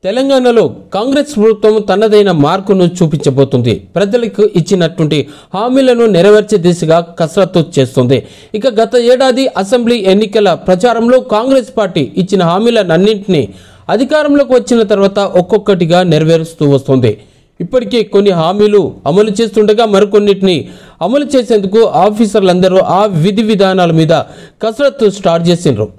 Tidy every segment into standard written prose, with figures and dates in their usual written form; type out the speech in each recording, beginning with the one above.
తెలంగాణలో కాంగ్రెస్ ప్రభుత్వం తనదైన మార్కును చూపించబోతుంది. ప్రజలకు ఇచ్చినటువంటి హామీలను నెరవేర్చే దిశగా కసరత్తు చేస్తుంది. ఇక గత ఏడాది అసెంబ్లీ ఎన్నికల ప్రచారంలో కాంగ్రెస్ పార్టీ ఇచ్చిన హామీలన్నింటినీ అధికారంలోకి వచ్చిన తర్వాత ఒక్కొక్కటిగా నెరవేరుస్తూ వస్తుంది. ఇప్పటికే కొన్ని హామీలు అమలు చేస్తుండగా మరికొన్నిటిని అమలు చేసేందుకు ఆఫీసర్లందరూ ఆ విధి విధానాల మీద కసరత్తు స్టార్ట్ చేసిండ్రు.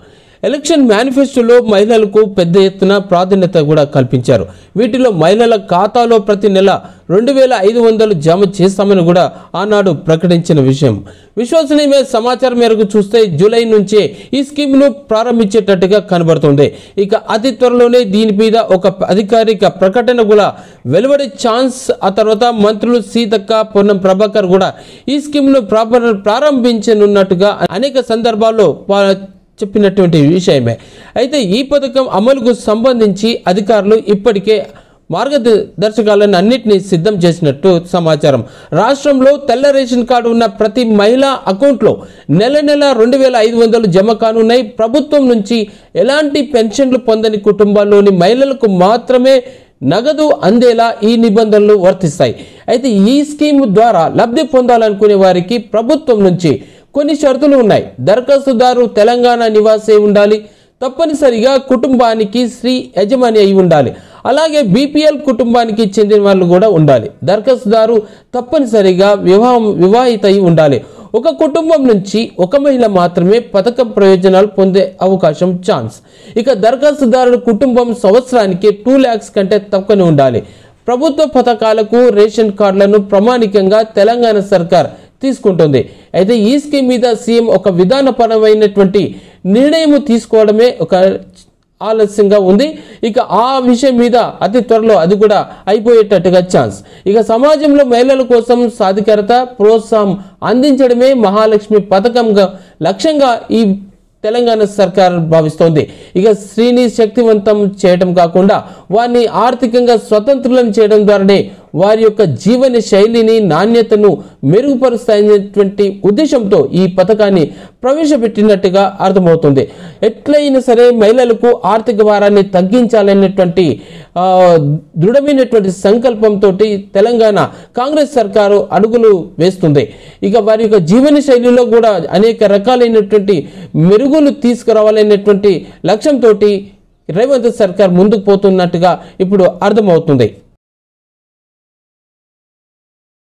ఎలక్షన్ మేనిఫెస్టోలో మహిళలకు పెద్ద ఎత్తున ప్రాధాన్యత కూడా కల్పించారు. వీటిలో మహిళల ఖాతాలో ప్రతి నెల 2500 జమ చేస్తామని కూడా ఆనాడు ప్రకటించిన విషయం. విశ్వసనీయమైన సమాచారం మేరకు చూస్తే జూలై నుంచే ఈ స్కీమ్ను ప్రారంభించేటట్టుగా కనబడుతుంది. ఇక అతి త్వరలోనే దీని మీద ఒక అధికారిక ప్రకటన కూడా వెలువడే ఛాన్స్. ఆ తర్వాత మంత్రులు సీతక్క, పొన్నం ప్రభాకర్ కూడా ఈ స్కీమ్ను ప్రారంభించనున్నట్టుగా అనేక సందర్భాల్లో చెప్పినటువంటి విషయమే. అయితే ఈ పథకం అమలుకు సంబంధించి అధికారులు ఇప్పటికే మార్గదర్శకాలను అన్నింటినీ సిద్ధం చేసినట్టు సమాచారం. రాష్ట్రంలో తెల్ల రేషన్ కార్డు ఉన్న ప్రతి మహిళా అకౌంట్లో నెల 2500 జమ కానున్నాయి. ప్రభుత్వం నుంచి ఎలాంటి పెన్షన్లు పొందని కుటుంబాల్లోని మహిళలకు మాత్రమే నగదు అందేలా ఈ నిబంధనలు వర్తిస్తాయి. అయితే ఈ స్కీమ్ ద్వారా లబ్ధి పొందాలనుకునే వారికి ప్రభుత్వం నుంచి కొన్ని షరతులు ఉన్నాయి. దరఖాస్తుదారు తెలంగాణ నివాసి ఉండాలి. తప్పనిసరిగా కుటుంబానికి స్త్రీ యజమాని అయి ఉండాలి. అలాగే బీపీఎల్ కుటుంబానికి చెందిన వాళ్ళు కూడా ఉండాలి. దరఖాస్తుదారు తప్పనిసరిగా వివాహిత అయి ఉండాలి. ఒక కుటుంబం నుంచి ఒక మహిళ మాత్రమే పథకం ప్రయోజనాలు పొందే అవకాశం ఛాన్స్. ఇక దరఖాస్తుదారుల కుటుంబం సంవత్సరానికి 2 lakhs కంటే తక్కువనే ఉండాలి. ప్రభుత్వ పథకాలకు రేషన్ కార్డులను ప్రామాణికంగా తెలంగాణ సర్కార్ తీసుకుంటుంది. అయితే ఈ స్కీమ్ మీద సీఎం ఒక విధానపరమైనటువంటి నిర్ణయం తీసుకోవడమే ఒక ఆలస్యంగా ఉంది. ఇక ఆ విషయం మీద అతి త్వరలో అది కూడా అయిపోయేటట్టుగా ఛాన్స్. ఇక సమాజంలో మహిళల కోసం సాధికారత ప్రోత్సాహం అందించడమే మహాలక్ష్మి పథకంగా లక్ష్యంగా ఈ తెలంగాణ సర్కార్ భావిస్తోంది. ఇక స్త్రీని శక్తివంతం చేయడం కాకుండా వారిని ఆర్థికంగా స్వతంత్రులను చేయడం ద్వారానే వారి యొక్క జీవన శైలిని నాణ్యతను మెరుగుపరుస్తాయనేటువంటి ఉద్దేశంతో ఈ పథకాన్ని ప్రవేశపెట్టినట్టుగా అర్థమవుతుంది. ఎట్లయినా సరే మహిళలకు ఆర్థిక భారాన్ని తగ్గించాలనేటువంటి దృఢమైనటువంటి సంకల్పంతో తెలంగాణ కాంగ్రెస్ సర్కారు అడుగులు వేస్తుంది. ఇక వారి యొక్క జీవన శైలిలో కూడా అనేక రకాలైనటువంటి మెరుగులు తీసుకురావాలనేటువంటి లక్ష్యంతో రేవంత్ సర్కార్ ముందుకు పోతున్నట్టుగా ఇప్పుడు అర్థమవుతుంది.